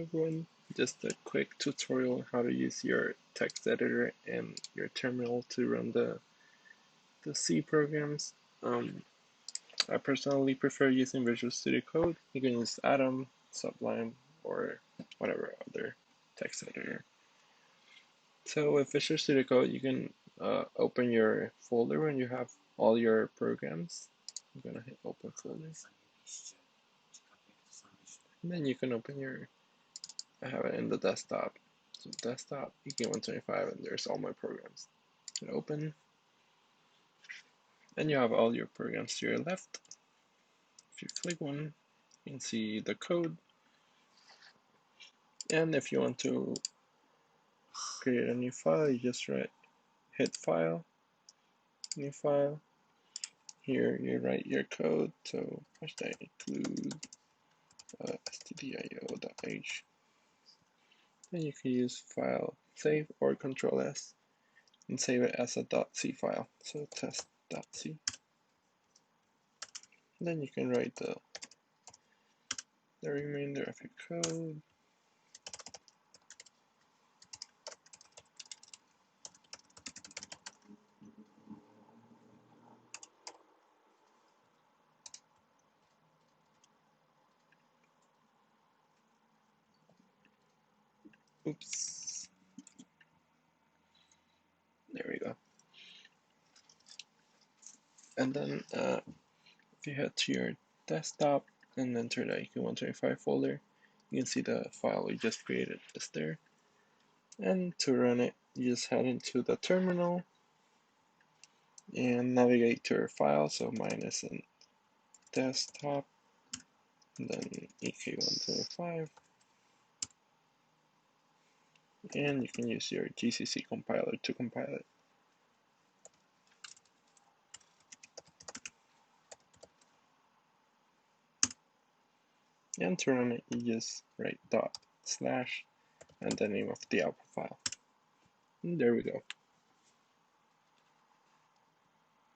Everyone, just a quick tutorial on how to use your text editor and your terminal to run the C programs. I personally prefer using Visual Studio Code. You can use Atom, Sublime, or whatever other text editor. So with Visual Studio Code, you can open your folder when you have all your programs. I'm gonna hit open folder. And then you can open I have it in the desktop. So desktop, EK125, and there's all my programs. Hit open. And you have all your programs to your left. If you click one, you can see the code. And if you want to create a new file, you just hit file, new file. Here you write your code. So first I include stdio.h. Then you can use file save or Control S and save it as a .c file. So test.c. Then you can write the remainder of your code. Oops. There we go. And then if you head to your desktop and enter the EK125 folder, you can see the file we just created is there. And to run it, you just head into the terminal and navigate to your file. So mine is in desktop, and then EK125. And you can use your GCC compiler to compile it. And to run it, you just write // and the name of the output file. And there we go.